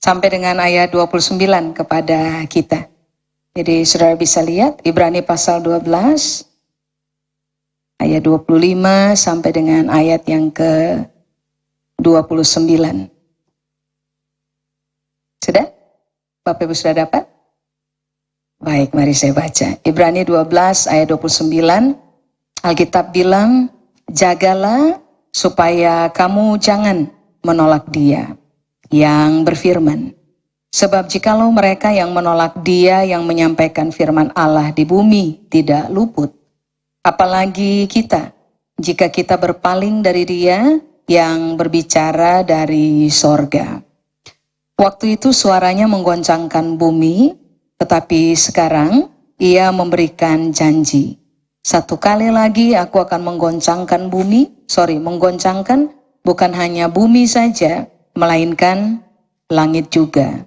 sampai dengan ayat 29 kepada kita. Jadi saudara bisa lihat Ibrani pasal 12 ayat 25 sampai dengan ayat yang ke 29. Sudah? Bapak Ibu sudah dapat? Baik, mari saya baca. Ibrani 12 ayat 29, Alkitab bilang, jagalah supaya kamu jangan menolak Dia yang berfirman. Sebab jikalau mereka yang menolak Dia yang menyampaikan firman Allah di bumi tidak luput, apalagi kita, jika kita berpaling dari Dia yang berbicara dari sorga. Waktu itu suaranya menggoncangkan bumi, tetapi sekarang Ia memberikan janji. Satu kali lagi aku akan menggoncangkan menggoncangkan bukan hanya bumi saja, melainkan langit juga.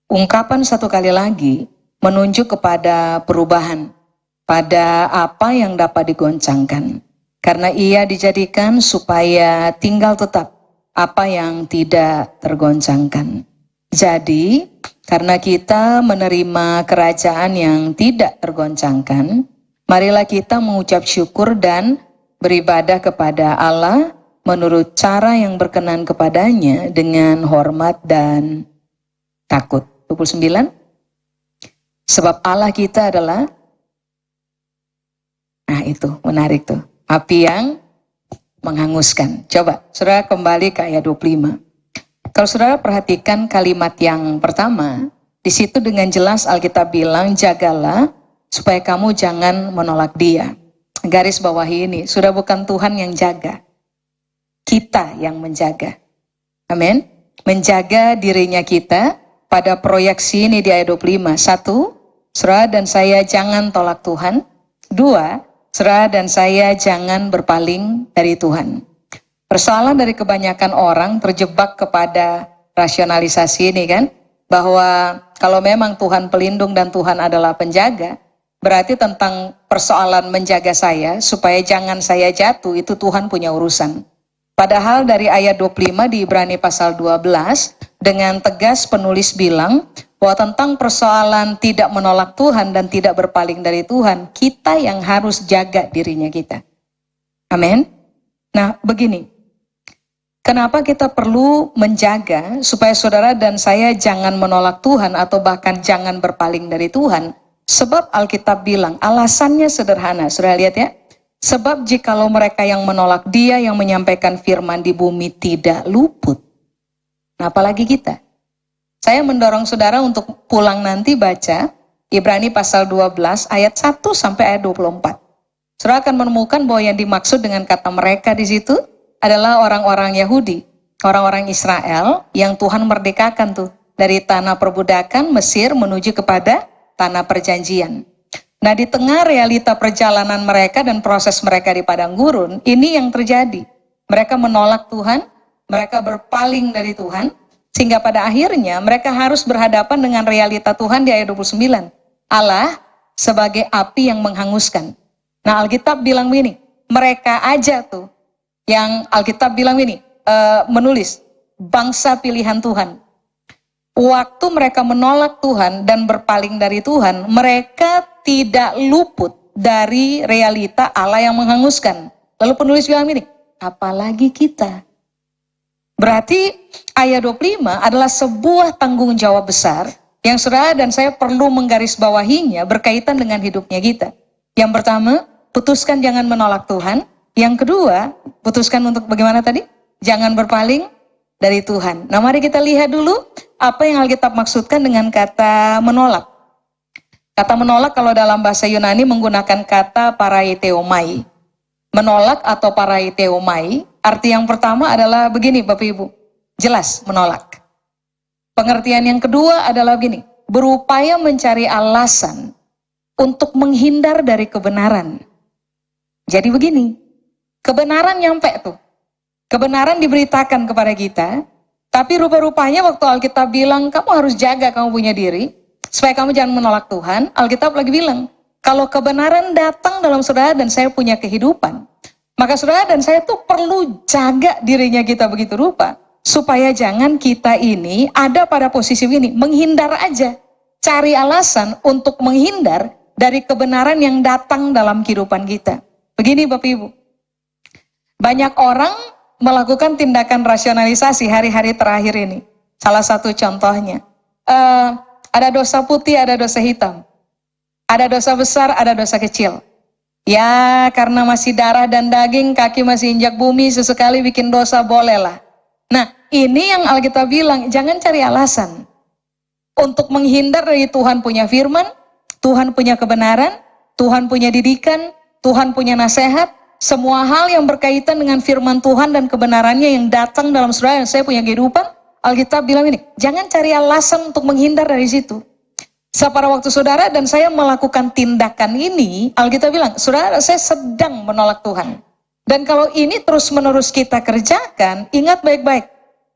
Ungkapan satu kali lagi menunjuk kepada perubahan pada apa yang dapat digoncangkan. Karena Ia dijadikan supaya tinggal tetap apa yang tidak tergoncangkan. Jadi, karena kita menerima kerajaan yang tidak tergoncangkan, marilah kita mengucap syukur dan beribadah kepada Allah menurut cara yang berkenan kepadanya dengan hormat dan takut. 29. Sebab Allah kita adalah, nah itu menarik tuh, api yang menghanguskan. Coba saudara kembali ke ayat 25. Kalau saudara perhatikan kalimat yang pertama, di situ dengan jelas Alkitab bilang, jagalah supaya kamu jangan menolak Dia. Garis bawahi ini, sudah bukan Tuhan yang jaga, kita yang menjaga. Amin. Menjaga dirinya kita pada proyeksi ini di ayat 25. 1, saudara dan saya jangan tolak Tuhan. 2, saudara dan saya jangan berpaling dari Tuhan. Persoalan dari kebanyakan orang terjebak kepada rasionalisasi ini kan, bahwa kalau memang Tuhan pelindung dan Tuhan adalah penjaga, berarti tentang persoalan menjaga saya supaya jangan saya jatuh, itu Tuhan punya urusan. Padahal dari ayat 25 di Ibrani pasal 12, dengan tegas penulis bilang bahwa tentang persoalan tidak menolak Tuhan dan tidak berpaling dari Tuhan, kita yang harus jaga dirinya kita. Amin. Nah begini, kenapa kita perlu menjaga supaya saudara dan saya jangan menolak Tuhan atau bahkan jangan berpaling dari Tuhan? Sebab Alkitab bilang, alasannya sederhana, saudara lihat ya. Sebab jikalau mereka yang menolak Dia yang menyampaikan firman di bumi tidak luput, nah apalagi kita. Saya mendorong saudara untuk pulang nanti baca Ibrani pasal 12 ayat 1 sampai ayat 24. Saudara akan menemukan bahwa yang dimaksud dengan kata mereka di situ adalah orang-orang Yahudi, orang-orang Israel yang Tuhan merdekakan tuh dari tanah perbudakan Mesir menuju kepada tanah perjanjian. Nah di tengah realita perjalanan mereka dan proses mereka di padang gurun, ini yang terjadi. Mereka menolak Tuhan, mereka berpaling dari Tuhan, sehingga pada akhirnya mereka harus berhadapan dengan realita Tuhan di ayat 29. Allah sebagai api yang menghanguskan. Nah Alkitab bilang begini, mereka aja tuh, yang Alkitab bilang ini, menulis, bangsa pilihan Tuhan. Waktu mereka menolak Tuhan dan berpaling dari Tuhan, mereka tidak luput dari realita Allah yang menghanguskan. Lalu penulis bilang ini, apalagi kita. Berarti ayat 25 adalah sebuah tanggung jawab besar yang saudara dan saya perlu menggarisbawahinya berkaitan dengan hidupnya kita. Yang pertama, putuskan jangan menolak Tuhan. Yang kedua, putuskan untuk bagaimana tadi? Jangan berpaling dari Tuhan. Nah mari kita lihat dulu apa yang Alkitab maksudkan dengan kata menolak. Kata menolak kalau dalam bahasa Yunani menggunakan kata paraiteomai. Menolak atau paraiteomai, arti yang pertama adalah begini Bapak Ibu, jelas menolak. Pengertian yang kedua adalah begini, berupaya mencari alasan untuk menghindar dari kebenaran. Jadi begini, kebenaran nyampe tuh. Kebenaran diberitakan kepada kita, tapi rupa-rupanya waktu Alkitab bilang, kamu harus jaga kamu punya diri, supaya kamu jangan menolak Tuhan, Alkitab lagi bilang, kalau kebenaran datang dalam saudara dan saya punya kehidupan, maka saudara dan saya tuh perlu jaga dirinya kita begitu rupa, supaya jangan kita ini ada pada posisi ini, menghindar aja. Cari alasan untuk menghindar dari kebenaran yang datang dalam kehidupan kita. Begini Bapak Ibu, banyak orang melakukan tindakan rasionalisasi hari-hari terakhir ini. Salah satu contohnya, ada dosa putih, ada dosa hitam. Ada dosa besar, ada dosa kecil. Ya, karena masih darah dan daging, kaki masih injak bumi, sesekali bikin dosa bolehlah. Nah, ini yang Alkitab bilang, jangan cari alasan untuk menghindar dari Tuhan punya firman, Tuhan punya kebenaran, Tuhan punya didikan, Tuhan punya nasihat, semua hal yang berkaitan dengan firman Tuhan dan kebenarannya yang datang dalam saudara yang saya punya kehidupan, Alkitab bilang ini, jangan cari alasan untuk menghindar dari situ. Pada waktu saudara dan saya melakukan tindakan ini, Alkitab bilang, saudara saya sedang menolak Tuhan. Dan kalau ini terus-menerus kita kerjakan, ingat baik-baik.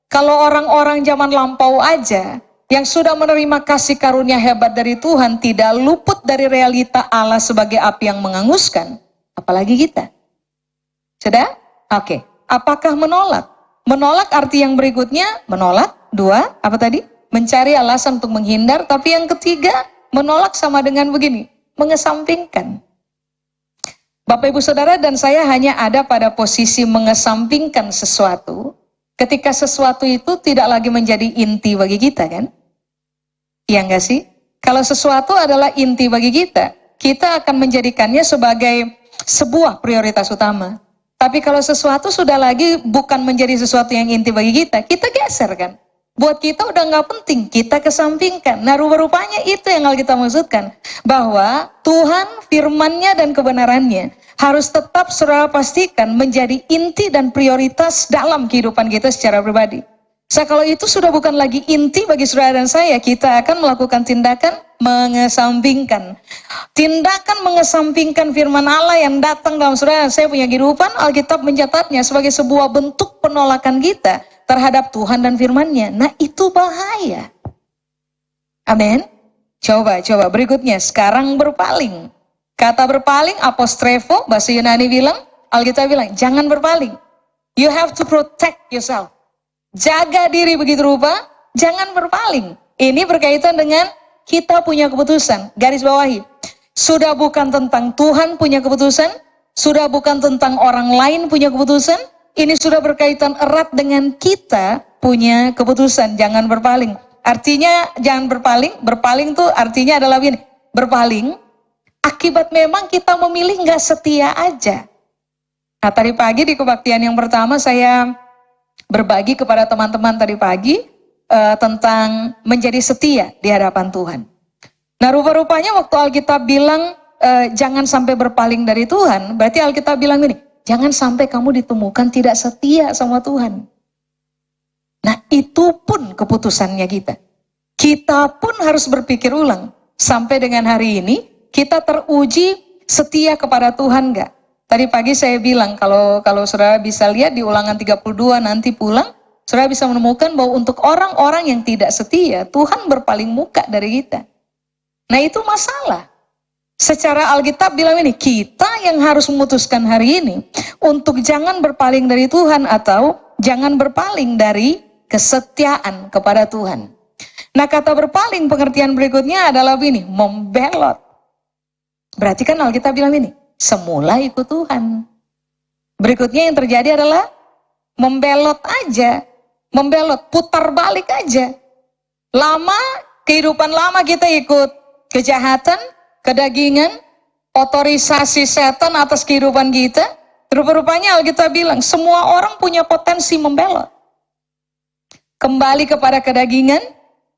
Kalau orang-orang zaman lampau aja, yang sudah menerima kasih karunia hebat dari Tuhan, tidak luput dari realita Allah sebagai api yang menghanguskan, apalagi kita. Sudah? Oke. Apakah menolak? Menolak arti yang berikutnya, menolak. Dua, apa tadi? Mencari alasan untuk menghindar. Tapi yang ketiga, menolak sama dengan begini, mengesampingkan. Bapak Ibu Saudara dan saya hanya ada pada posisi mengesampingkan sesuatu ketika sesuatu itu tidak lagi menjadi inti bagi kita, kan? Iya enggak sih? Kalau sesuatu adalah inti bagi kita akan menjadikannya sebagai sebuah prioritas utama. Tapi kalau sesuatu sudah lagi bukan menjadi sesuatu yang inti bagi kita geser, kan? Buat kita udah nggak penting, kita kesampingkan. Nah, rupa-rupanya itu yang Alkitab maksudkan. Bahwa Tuhan, firman-Nya dan kebenarannya harus tetap saudara pastikan menjadi inti dan prioritas dalam kehidupan kita secara pribadi. Kalau itu sudah bukan lagi inti bagi saudara dan saya, kita akan melakukan tindakan mengesampingkan. Tindakan mengesampingkan firman Allah yang datang dalam saudara dan saya punya kehidupan, Alkitab mencatatnya sebagai sebuah bentuk penolakan kita terhadap Tuhan dan firman-Nya. Nah, itu bahaya. Amin. Coba berikutnya, sekarang berpaling. Kata berpaling, apostrefo, bahasa Yunani bilang, Alkitab bilang, jangan berpaling. You have to protect yourself. Jaga diri begitu rupa, jangan berpaling. Ini berkaitan dengan kita punya keputusan. Garis bawahi. Sudah bukan tentang Tuhan punya keputusan, sudah bukan tentang orang lain punya keputusan, ini sudah berkaitan erat dengan kita punya keputusan. Jangan berpaling. Artinya jangan berpaling. Berpaling tuh artinya adalah begini. Berpaling akibat memang kita memilih nggak setia aja. Nah, tadi pagi di kebaktian yang pertama saya berbagi kepada teman-teman tadi pagi tentang menjadi setia di hadapan Tuhan. Nah, rupa-rupanya waktu Alkitab bilang jangan sampai berpaling dari Tuhan, berarti Alkitab bilang gini, jangan sampai kamu ditemukan tidak setia sama Tuhan. Nah, itu pun keputusannya kita. Kita pun harus berpikir ulang. Sampai dengan hari ini, kita teruji setia kepada Tuhan enggak? Tadi pagi saya bilang, kalau saudara bisa lihat di ulangan 32 nanti pulang, saudara bisa menemukan bahwa untuk orang-orang yang tidak setia, Tuhan berpaling muka dari kita. Nah, itu masalah. Secara Alkitab bilang ini, kita yang harus memutuskan hari ini untuk jangan berpaling dari Tuhan atau jangan berpaling dari kesetiaan kepada Tuhan. Nah, kata berpaling pengertian berikutnya adalah ini, membelot. Berarti kan Alkitab bilang ini, semula ikut Tuhan. Berikutnya yang terjadi adalah membelot aja, membelot, putar balik aja. Lama, kehidupan lama kita ikut kejahatan, kedagingan, otorisasi setan atas kehidupan kita. Rupa-rupanya Alkitab bilang, semua orang punya potensi membelot. Kembali kepada kedagingan,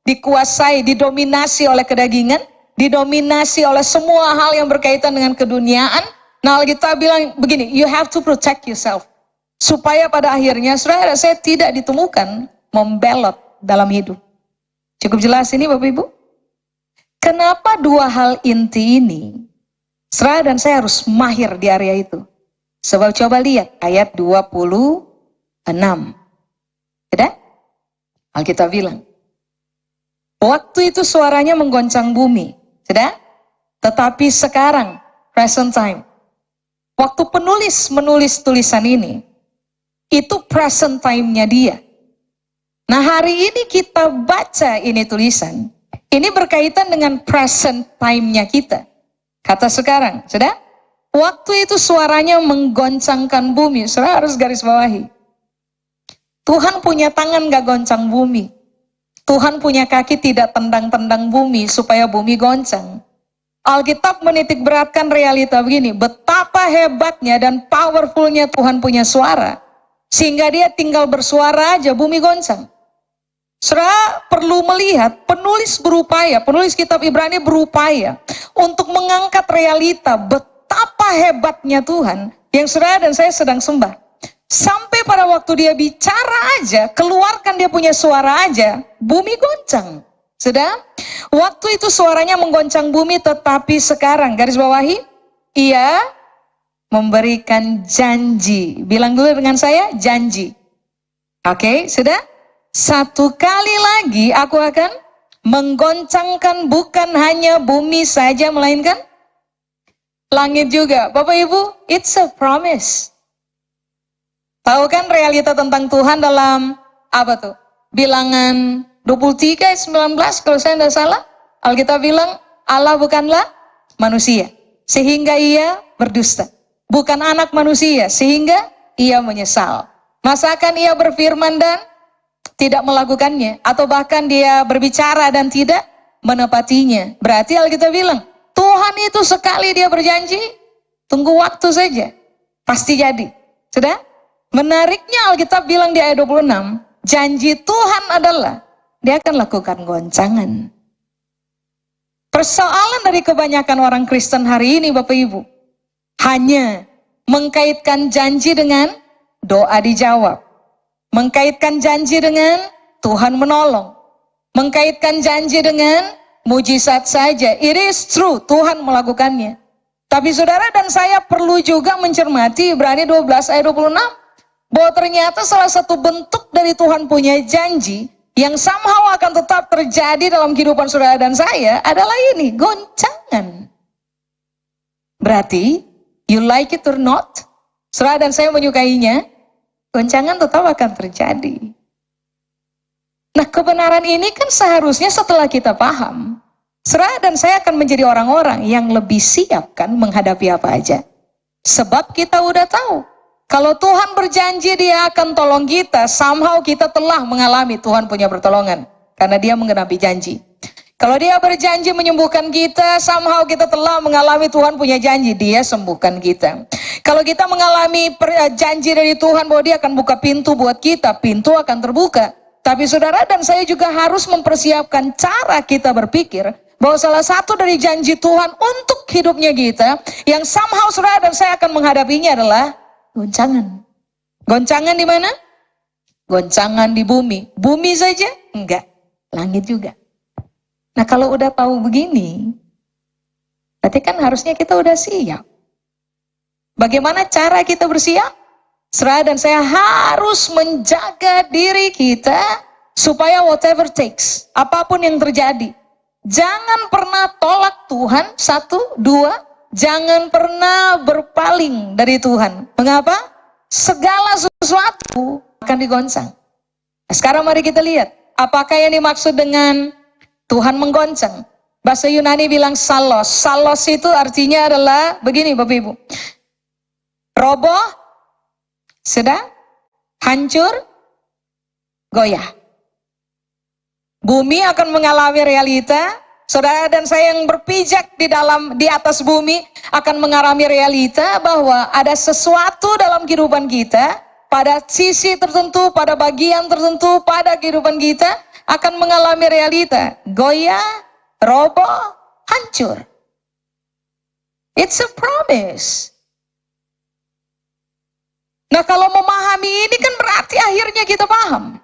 dikuasai, didominasi oleh kedagingan, didominasi oleh semua hal yang berkaitan dengan keduniaan. Nah, Alkitab bilang begini, you have to protect yourself. Supaya pada akhirnya, saudara saya tidak ditemukan membelot dalam hidup. Cukup jelas ini Bapak Ibu? Kenapa dua hal inti ini, saudara dan saya harus mahir di area itu? Sebab coba lihat ayat 26. Sudah? Alkitab bilang, waktu itu suaranya menggoncang bumi. Sudah? Tetapi sekarang, present time, waktu penulis menulis tulisan ini, itu present time-nya dia. Nah, hari ini kita baca ini tulisan. Ini berkaitan dengan present time-nya kita. Kata sekarang, sudah? Waktu itu suaranya menggoncangkan bumi. Saudara harus garis bawahi. Tuhan punya tangan gak goncang bumi. Tuhan punya kaki tidak tendang-tendang bumi supaya bumi goncang. Alkitab menitik beratkan realita begini, betapa hebatnya dan powerfulnya Tuhan punya suara, sehingga dia tinggal bersuara aja bumi goncang. Saudara perlu melihat, penulis kitab Ibrani berupaya untuk mengangkat realita betapa hebatnya Tuhan yang saudara dan saya sedang sembah. Sampai pada waktu dia bicara aja, keluarkan dia punya suara aja, bumi goncang. Sudah? Waktu itu suaranya menggoncang bumi, tetapi sekarang, garis bawahi, ia memberikan janji. Bilang dulu dengan saya, janji. Oke, sudah? Satu kali lagi aku akan menggoncangkan bukan hanya bumi saja, melainkan langit juga. Bapak Ibu, it's a promise. Tahu kan realita tentang Tuhan dalam apa tuh? Bilangan 23 ayat 19 kalau saya tidak salah. Alkitab bilang Allah bukanlah manusia sehingga ia berdusta. Bukan anak manusia sehingga ia menyesal. Masakan ia berfirman dan tidak melakukannya, atau bahkan dia berbicara dan tidak menepatinya. Berarti Alkitab bilang Tuhan itu sekali dia berjanji, tunggu waktu saja, pasti jadi. Sudah? Menariknya Alkitab bilang di ayat 26, janji Tuhan adalah dia akan lakukan goncangan. Persoalan dari kebanyakan orang Kristen hari ini Bapak Ibu, hanya mengkaitkan janji dengan doa dijawab. Mengkaitkan janji dengan Tuhan menolong. Mengkaitkan janji dengan mujizat saja. It is true, Tuhan melakukannya. Tapi saudara dan saya perlu juga mencermati Ibrani 12 ayat 26. Bahwa ternyata salah satu bentuk dari Tuhan punya janji yang somehow akan tetap terjadi dalam kehidupan saudara dan saya adalah ini, goncangan. Berarti, you like it or not, saudara dan saya menyukainya, goncangan tetap akan terjadi. Nah, kebenaran ini kan seharusnya setelah kita paham, saudara dan saya akan menjadi orang-orang yang lebih siap kan menghadapi apa aja. Sebab kita udah tahu, kalau Tuhan berjanji dia akan tolong kita, somehow kita telah mengalami Tuhan punya pertolongan. Karena dia menggenapi janji. Kalau dia berjanji menyembuhkan kita, somehow kita telah mengalami Tuhan punya janji, dia sembuhkan kita. Kalau kita mengalami janji dari Tuhan bahwa dia akan buka pintu buat kita, pintu akan terbuka. Tapi saudara dan saya juga harus mempersiapkan cara kita berpikir, bahwa salah satu dari janji Tuhan untuk hidupnya kita, yang somehow saudara dan saya akan menghadapinya adalah goncangan. Goncangan di mana? Goncangan di bumi. Bumi saja? Enggak. Langit juga. Nah, kalau udah tahu begini, berarti kan harusnya kita udah siap. Bagaimana cara kita bersiap? Saudara dan saya harus menjaga diri kita supaya whatever takes, apapun yang terjadi, jangan pernah tolak Tuhan. 1, 2, jangan pernah berpaling dari Tuhan. Mengapa? Segala sesuatu akan digoncang. Nah, sekarang mari kita lihat, apakah yang dimaksud dengan Tuhan menggoncang? Bahasa Yunani bilang salos. Salos itu artinya adalah begini Bapak Ibu. Roboh, sedang, hancur, goyah. Bumi akan mengalami realita. Saudara dan saya yang berpijak di atas bumi akan mengalami realita bahwa ada sesuatu dalam kehidupan kita, pada sisi tertentu, pada bagian tertentu, pada kehidupan kita akan mengalami realita goyah, roboh, hancur. It's a promise. Nah, kalau memahami ini kan berarti akhirnya kita paham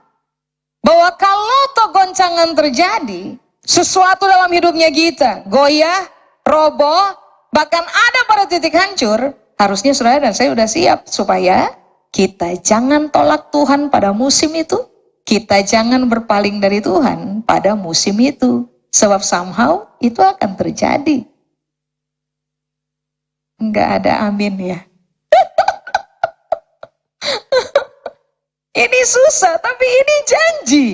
bahwa kalau toh goncangan terjadi, sesuatu dalam hidupnya kita goyah, roboh, bahkan ada pada titik hancur, harusnya saudara dan saya sudah siap supaya kita jangan tolak Tuhan pada musim itu, kita jangan berpaling dari Tuhan pada musim itu, sebab somehow itu akan terjadi. Enggak ada amin ya. Ini susah, tapi ini janji.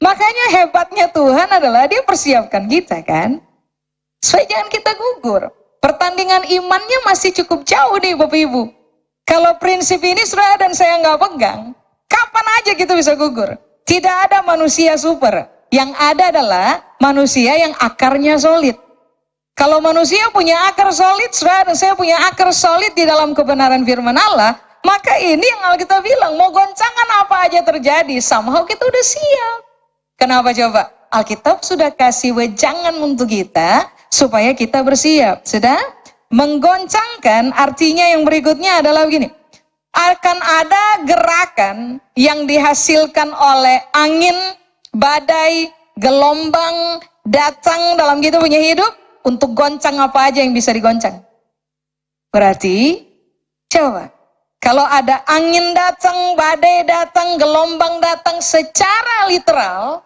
Makanya hebatnya Tuhan adalah dia persiapkan kita kan. Supaya jangan kita gugur. Pertandingan imannya masih cukup jauh nih Bapak Ibu. Kalau prinsip ini saudara dan saya nggak pegang, kapan aja kita bisa gugur. Tidak ada manusia super. Yang ada adalah manusia yang akarnya solid. Kalau manusia punya akar solid, saudara dan saya punya akar solid di dalam kebenaran firman Allah, maka ini yang Alkitab bilang, mau goncangan apa aja terjadi, somehow kita udah siap. Kenapa coba? Alkitab sudah kasih wejangan untuk kita, supaya kita bersiap. Sudah? Menggoncangkan artinya yang berikutnya adalah begini. Akan ada gerakan yang dihasilkan oleh angin, badai, gelombang, datang dalam kita punya hidup, untuk goncang apa aja yang bisa digoncang. Berarti, coba. Kalau ada angin datang, badai datang, gelombang datang secara literal,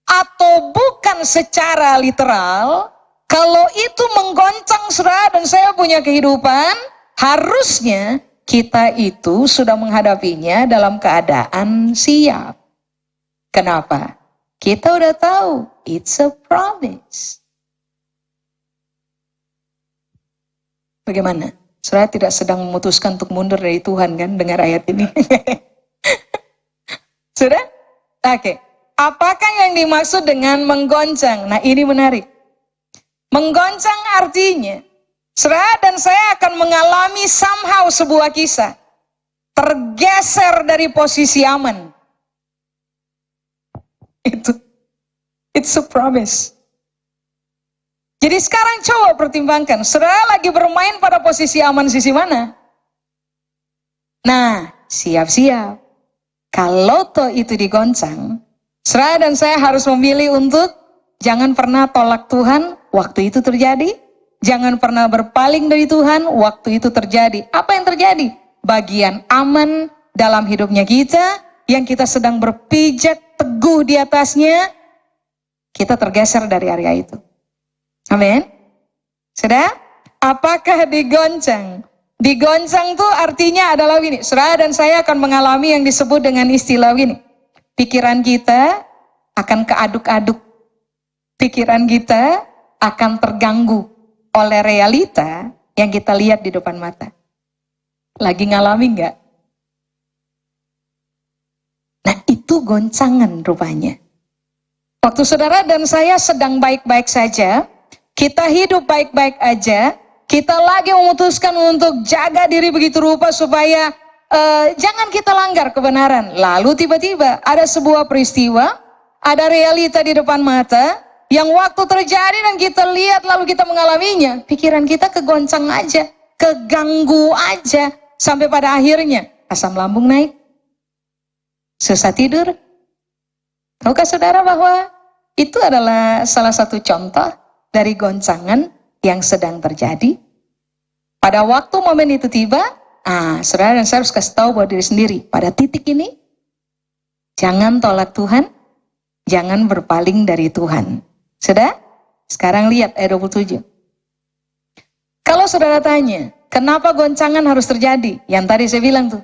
atau bukan secara literal, kalau itu menggoncang saudara dan saya punya kehidupan, harusnya kita itu sudah menghadapinya dalam keadaan siap. Kenapa? Kita udah tahu, it's a promise. Bagaimana? Saudara tidak sedang memutuskan untuk mundur dari Tuhan kan, dengar ayat ini? Sudah? Oke. Apakah yang dimaksud dengan menggoncang? Nah ini menarik. Menggoncang artinya, saudara dan saya akan mengalami somehow sebuah kisah. Tergeser dari posisi aman. It's a promise. Jadi sekarang coba pertimbangkan, saudara lagi bermain pada posisi aman sisi mana? Nah, siap-siap. Kalau toh itu digoncang, saudara dan saya harus memilih untuk jangan pernah tolak Tuhan waktu itu terjadi. Jangan pernah berpaling dari Tuhan waktu itu terjadi. Apa yang terjadi? Bagian aman dalam hidupnya kita, yang kita sedang berpijak teguh di atasnya, kita tergeser dari area itu. Amin. Sudah? Apakah digoncang? Digoncang tuh artinya adalah gini. Saudara dan saya akan mengalami yang disebut dengan istilah gini. Pikiran kita akan keaduk-aduk. Pikiran kita akan terganggu oleh realita yang kita lihat di depan mata. Lagi ngalami nggak? Nah itu goncangan rupanya. Waktu saudara dan saya sedang baik-baik saja, kita hidup baik-baik aja, kita lagi memutuskan untuk jaga diri begitu rupa supaya jangan kita langgar kebenaran. Lalu tiba-tiba ada sebuah peristiwa, ada realita di depan mata, yang waktu terjadi dan kita lihat lalu kita mengalaminya, pikiran kita kegoncang aja, keganggu aja, sampai pada akhirnya asam lambung naik, susah tidur. Tahukah saudara bahwa itu adalah salah satu contoh dari goncangan yang sedang terjadi? Pada waktu momen itu tiba, saudara dan saya harus kasih tahu buat diri sendiri, pada titik ini, jangan tolak Tuhan, jangan berpaling dari Tuhan. Sudah? Sekarang lihat ayat 27. Kalau saudara tanya, kenapa goncangan harus terjadi? Yang tadi saya bilang tuh,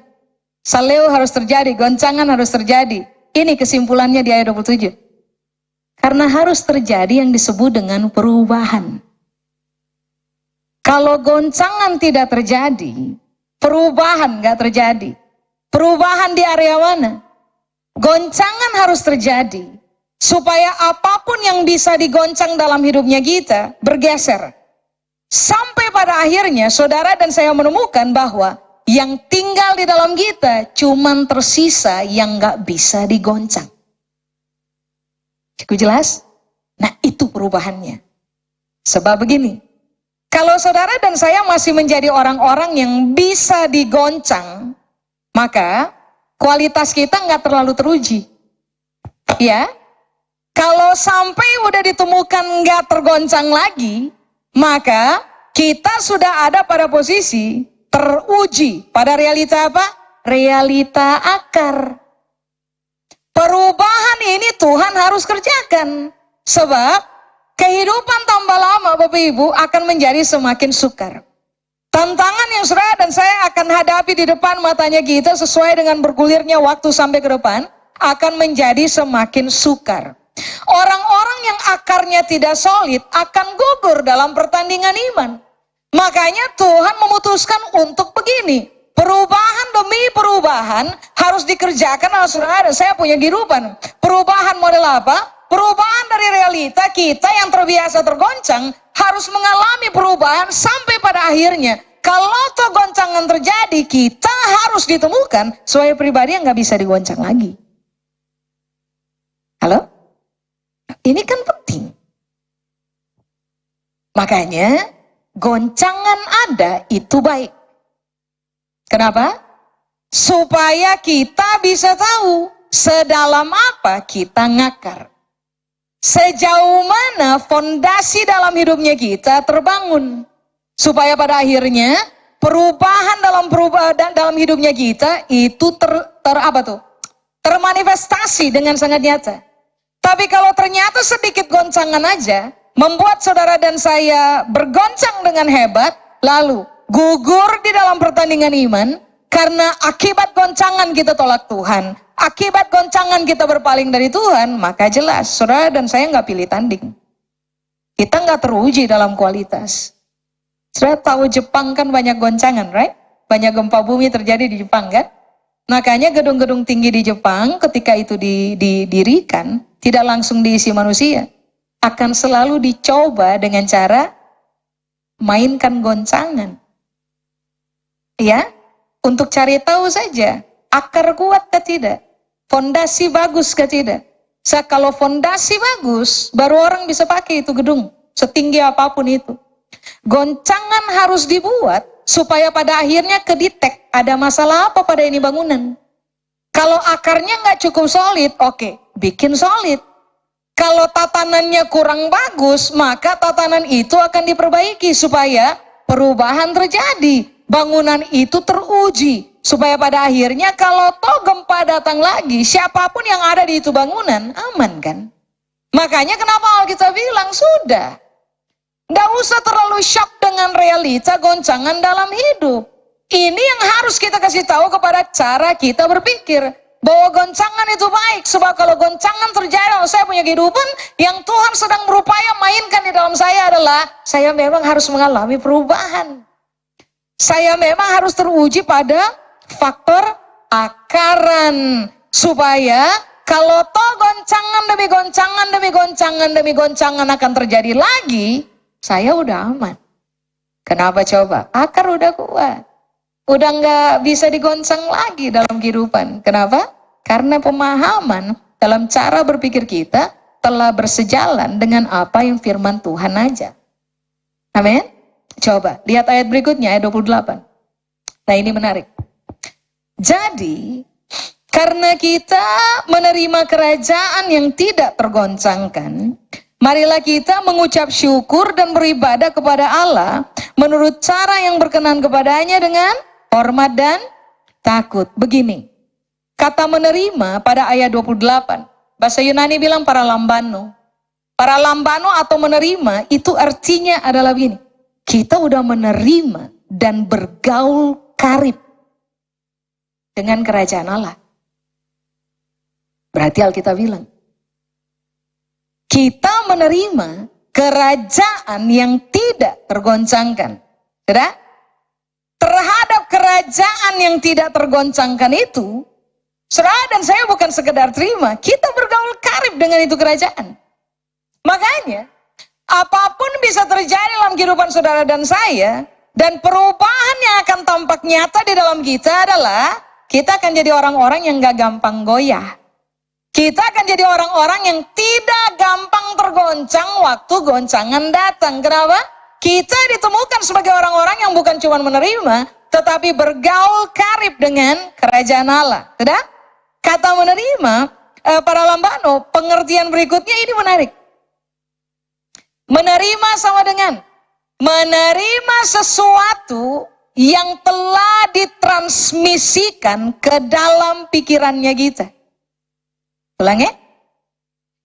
saleo harus terjadi, goncangan harus terjadi. Ini kesimpulannya di ayat 27. Karena harus terjadi yang disebut dengan perubahan. Kalau goncangan tidak terjadi, perubahan nggak terjadi. Perubahan di area mana? Goncangan harus terjadi, supaya apapun yang bisa digoncang dalam hidupnya kita, bergeser. Sampai pada akhirnya, saudara dan saya menemukan bahwa yang tinggal di dalam kita, cuman tersisa yang nggak bisa digoncang. Cukup jelas? Nah itu perubahannya. Sebab begini, kalau saudara dan saya masih menjadi orang-orang yang bisa digoncang, maka kualitas kita nggak terlalu teruji. Ya, kalau sampai udah ditemukan nggak tergoncang lagi, maka kita sudah ada pada posisi teruji pada realita apa? Realita akar. Perubahan ini Tuhan harus kerjakan. Sebab kehidupan tambah lama Bapak Ibu akan menjadi semakin sukar. Tantangan yang saudara dan saya akan hadapi di depan matanya kita sesuai dengan bergulirnya waktu sampai ke depan akan menjadi semakin sukar. Orang-orang yang akarnya tidak solid akan gugur dalam pertandingan iman. Makanya Tuhan memutuskan untuk begini. Perubahan demi perubahan harus dikerjakan oleh saudara dan saya punya kehidupan. Perubahan model apa? Perubahan dari realita kita yang terbiasa tergoncang harus mengalami perubahan sampai pada akhirnya. Kalau toh goncangan terjadi, kita harus ditemukan sebagai pribadi yang nggak bisa digoncang lagi. Halo? Ini kan penting. Makanya goncangan ada itu baik. Kenapa? Supaya kita bisa tahu sedalam apa kita ngakar. Sejauh mana fondasi dalam hidupnya kita terbangun. Supaya pada akhirnya perubahan dalam hidupnya kita itu termanifestasi dengan sangat nyata. Tapi kalau ternyata sedikit goncangan aja membuat saudara dan saya bergoncang dengan hebat, lalu gugur di dalam pertandingan iman karena akibat goncangan kita tolak Tuhan, akibat goncangan kita berpaling dari Tuhan, maka jelas saudara dan saya nggak pilih tanding. Kita nggak teruji dalam kualitas. Saudara tahu Jepang kan banyak goncangan, right? Banyak gempa bumi terjadi di Jepang kan? Makanya gedung-gedung tinggi di Jepang ketika itu didirikan tidak langsung diisi manusia. Akan selalu dicoba dengan cara mainkan goncangan. Ya, untuk cari tahu saja, akar kuat ke tidak, fondasi bagus ke tidak. Kalau fondasi bagus, baru orang bisa pakai itu gedung, setinggi apapun itu. Goncangan harus dibuat, supaya pada akhirnya kedetek ada masalah apa pada ini bangunan. Kalau akarnya nggak cukup solid, oke, bikin solid. Kalau tatanannya kurang bagus, maka tatanan itu akan diperbaiki supaya perubahan terjadi. Bangunan itu teruji. Supaya pada akhirnya kalau toh gempa datang lagi, siapapun yang ada di itu bangunan, aman kan? Makanya kenapa Alkitab bilang, sudah. Nggak usah terlalu shock dengan realita goncangan dalam hidup. Ini yang harus kita kasih tahu kepada cara kita berpikir. Bahwa goncangan itu baik. Sebab kalau goncangan terjadi dalam saya punya kehidupan, yang Tuhan sedang berupaya mainkan di dalam saya adalah, saya memang harus mengalami perubahan. Saya memang harus teruji pada faktor akaran. Supaya kalau toh goncangan demi goncangan demi goncangan demi goncangan akan terjadi lagi, saya udah aman. Kenapa coba? Akar udah kuat. Udah nggak bisa digoncang lagi dalam kehidupan. Kenapa? Karena pemahaman dalam cara berpikir kita telah bersejalan dengan apa yang firman Tuhan aja. Amin? Coba, lihat ayat berikutnya, ayat 28. Nah ini menarik. Jadi, karena kita menerima kerajaan yang tidak tergoncangkan, marilah kita mengucap syukur dan beribadah kepada Allah menurut cara yang berkenan kepadanya dengan hormat dan takut. Begini, kata menerima pada ayat 28, bahasa Yunani bilang paralambano. Paralambano atau menerima itu artinya adalah begini, kita udah menerima dan bergaul karib dengan kerajaan Allah. Berarti Alkitab bilang, kita menerima kerajaan yang tidak tergoncangkan. Sudah? Terhadap kerajaan yang tidak tergoncangkan itu, saudara dan saya bukan sekedar terima, kita bergaul karib dengan itu kerajaan. Makanya, apapun bisa terjadi dalam kehidupan saudara dan saya, dan perubahan yang akan tampak nyata di dalam kita adalah, kita akan jadi orang-orang yang gak gampang goyah. Kita akan jadi orang-orang yang tidak gampang tergoncang waktu goncangan datang. Kenapa? Kita ditemukan sebagai orang-orang yang bukan cuma menerima, tetapi bergaul karib dengan kerajaan Allah. Sudah? Kata menerima, paralambano, pengertian berikutnya ini menarik. Menerima sama dengan menerima sesuatu yang telah ditransmisikan ke dalam pikirannya kita. Ulangi,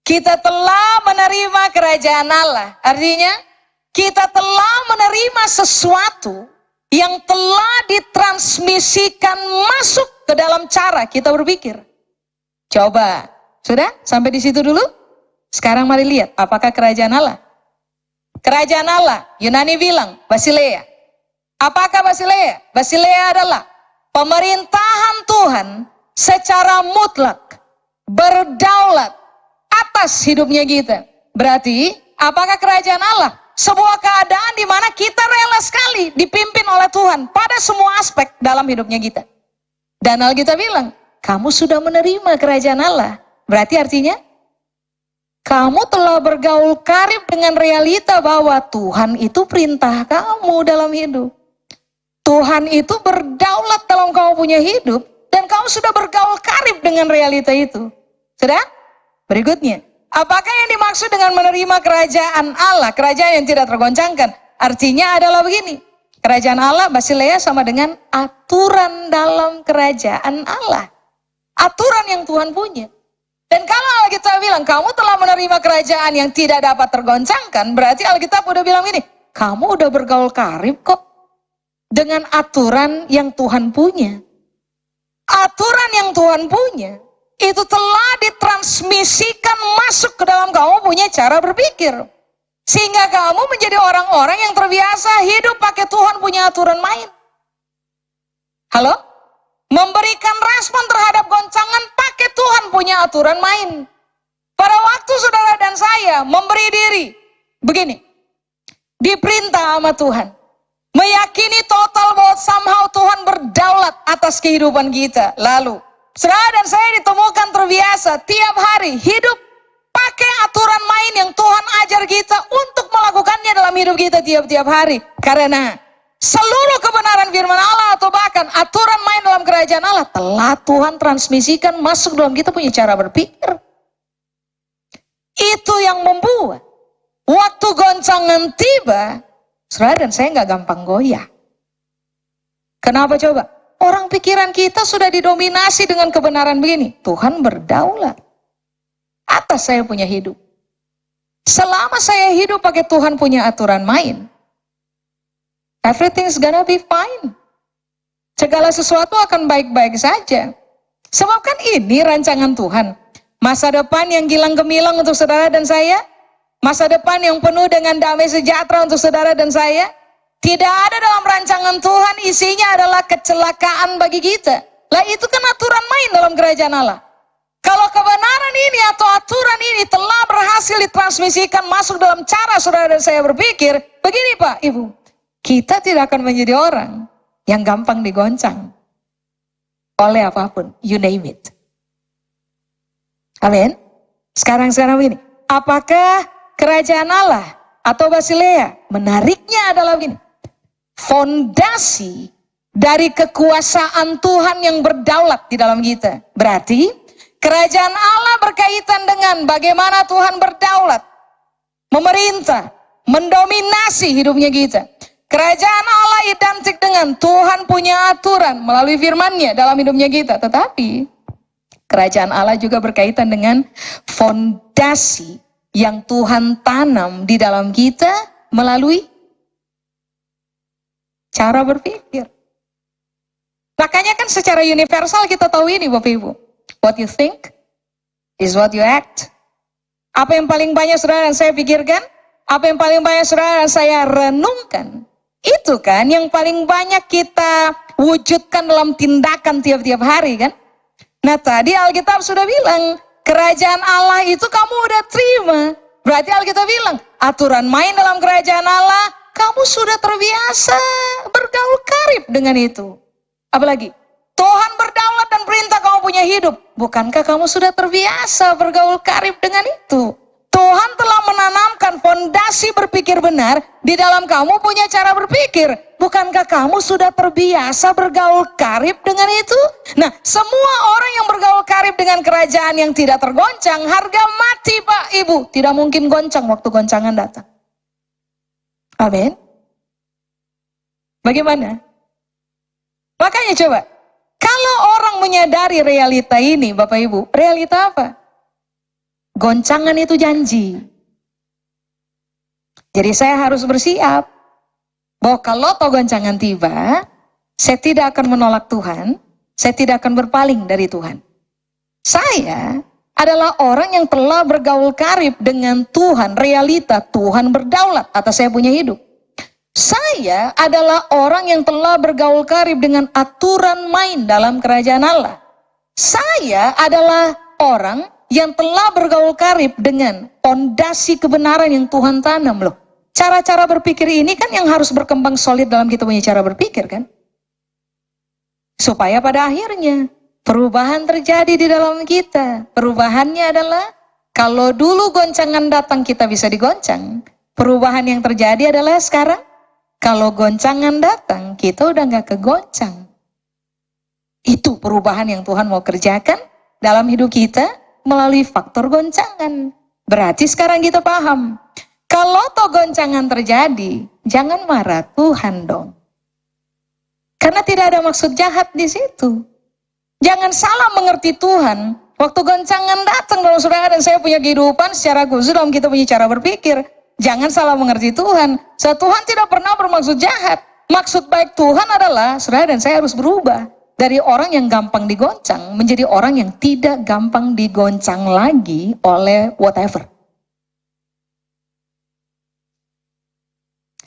kita telah menerima kerajaan Allah. Artinya, kita telah menerima sesuatu yang telah ditransmisikan masuk ke dalam cara kita berpikir. Coba, sudah? Sampai di situ dulu? Sekarang mari lihat, apakah kerajaan Allah? Kerajaan Allah, Yunani bilang, Basileia. Apakah Basileia? Basileia adalah pemerintahan Tuhan secara mutlak, berdaulat atas hidupnya kita. Berarti, apakah kerajaan Allah? Sebuah keadaan di mana kita rela sekali dipimpin oleh Tuhan pada semua aspek dalam hidupnya kita. Dan Alkitab bilang, kamu sudah menerima kerajaan Allah. Berarti artinya, kamu telah bergaul karib dengan realita bahwa Tuhan itu perintah kamu dalam hidup. Tuhan itu berdaulat dalam kamu punya hidup, dan kamu sudah bergaul karib dengan realita itu. Sudah? Berikutnya, apakah yang dimaksud dengan menerima kerajaan Allah, kerajaan yang tidak tergoncangkan? Artinya adalah begini, kerajaan Allah, Basileia sama dengan aturan dalam kerajaan Allah. Aturan yang Tuhan punya. Dan kalau Alkitab bilang, kamu telah menerima kerajaan yang tidak dapat tergoncangkan, berarti Alkitab udah bilang ini, kamu udah bergaul karib kok dengan aturan yang Tuhan punya. Aturan yang Tuhan punya, itu telah ditransmisikan masuk ke dalam kamu punya cara berpikir. Sehingga kamu menjadi orang-orang yang terbiasa hidup pakai Tuhan punya aturan main. Halo? Memberikan respon terhadap goncangan pakai Tuhan punya aturan main. Pada waktu saudara dan saya memberi diri, begini, diperintah sama Tuhan. Meyakini total bahwa somehow Tuhan berdaulat atas kehidupan kita. Lalu, saudara dan saya ditemukan terbiasa tiap hari hidup pakai aturan main yang Tuhan ajar kita untuk melakukannya dalam hidup kita tiap-tiap hari. Karena seluruh kebenaran firman Allah atau bahkan aturan main dalam kerajaan Allah telah Tuhan transmisikan masuk dalam kita punya cara berpikir. Itu yang membuat waktu goncangan tiba, saudara dan saya nggak gampang goyah. Kenapa coba? Orang pikiran kita sudah didominasi dengan kebenaran begini. Tuhan berdaulat atas saya punya hidup. Selama saya hidup pakai Tuhan punya aturan main, everything's gonna be fine. Segala sesuatu akan baik-baik saja. Sebab kan ini rancangan Tuhan. Masa depan yang gilang gemilang untuk saudara dan saya. Masa depan yang penuh dengan damai sejahtera untuk saudara dan saya. Tidak ada dalam rancangan Tuhan isinya adalah kecelakaan bagi kita. Lah itu kan aturan main dalam kerajaan Allah. Kalau kebenaran ini atau aturan ini telah berhasil ditransmisikan masuk dalam cara saudara dan saya berpikir. Begini Pak, Ibu. Kita tidak akan menjadi orang yang gampang digoncang oleh apapun, you name it. Amin. Sekarang begini, apakah kerajaan Allah atau Basileia? Menariknya adalah begini, fondasi dari kekuasaan Tuhan yang berdaulat di dalam kita. Berarti kerajaan Allah berkaitan dengan bagaimana Tuhan berdaulat, memerintah, mendominasi hidupnya kita. Kerajaan Allah identik dengan Tuhan punya aturan melalui firman-Nya dalam hidupnya kita. Tetapi kerajaan Allah juga berkaitan dengan fondasi yang Tuhan tanam di dalam kita melalui cara berpikir. Makanya kan secara universal kita tahu ini Bapak Ibu. What you think is what you act. Apa yang paling banyak saudara dan saya pikirkan, apa yang paling banyak saudara dan saya renungkan, itu kan yang paling banyak kita wujudkan dalam tindakan tiap-tiap hari kan. Nah tadi Alkitab sudah bilang, kerajaan Allah itu kamu udah terima. Berarti Alkitab bilang, aturan main dalam kerajaan Allah, kamu sudah terbiasa bergaul karib dengan itu. Apalagi, Tuhan berdaulat dan perintah kamu punya hidup. Bukankah kamu sudah terbiasa bergaul karib dengan itu? Tuhan telah menanamkan fondasi berpikir benar di dalam kamu punya cara berpikir. Bukankah kamu sudah terbiasa bergaul karib dengan itu? Nah, semua orang yang bergaul karib dengan kerajaan yang tidak tergoncang, harga mati Pak Ibu. Tidak mungkin goncang waktu goncangan datang. Amin. Bagaimana? Makanya coba, kalau orang menyadari realita ini Bapak Ibu, realita apa? Goncangan itu janji. Jadi saya harus bersiap. Bahwa kalau toh goncangan tiba, saya tidak akan menolak Tuhan, saya tidak akan berpaling dari Tuhan. Saya adalah orang yang telah bergaul karib dengan Tuhan, realita Tuhan berdaulat atas saya punya hidup. Saya adalah orang yang telah bergaul karib dengan aturan main dalam kerajaan Allah. Saya adalah orang yang telah bergaul karib dengan fondasi kebenaran yang Tuhan tanam loh. Cara-cara berpikir ini kan yang harus berkembang solid dalam kita punya cara berpikir kan. Supaya pada akhirnya perubahan terjadi di dalam kita. Perubahannya adalah kalau dulu goncangan datang kita bisa digoncang. Perubahan yang terjadi adalah sekarang kalau goncangan datang kita udah gak kegoncang. Itu perubahan yang Tuhan mau kerjakan dalam hidup kita melalui faktor goncangan. Berarti sekarang kita paham. Kalau toh goncangan terjadi, jangan marah Tuhan dong. Karena tidak ada maksud jahat di situ. Jangan salah mengerti Tuhan. Waktu goncangan datang dalam saudara dan saya punya kehidupan secara khusus dalam kita punya cara berpikir. Jangan salah mengerti Tuhan. Tuhan tidak pernah bermaksud jahat. Maksud baik Tuhan adalah saudara dan saya harus berubah. Dari orang yang gampang digoncang menjadi orang yang tidak gampang digoncang lagi oleh whatever.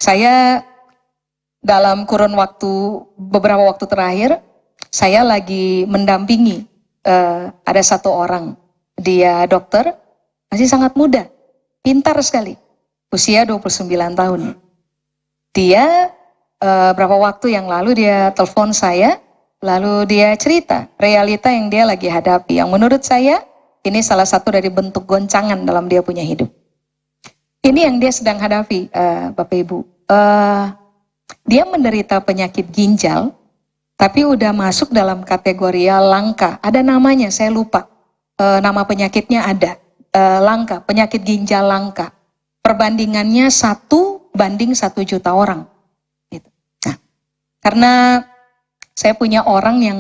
Saya dalam kurun beberapa waktu terakhir, saya lagi mendampingi ada satu orang. Dia dokter, masih sangat muda, pintar sekali, usia 29 tahun. Dia berapa waktu yang lalu dia telepon saya, lalu dia cerita realita yang dia lagi hadapi. Yang menurut saya, ini salah satu dari bentuk goncangan dalam dia punya hidup. Ini yang dia sedang hadapi, Bapak Ibu. Dia menderita penyakit ginjal, tapi udah masuk dalam kategori langka. Ada namanya, saya lupa. Nama penyakitnya ada. Langka, penyakit ginjal langka. Perbandingannya 1:1 juta orang. Gitu. Nah, karena saya punya orang yang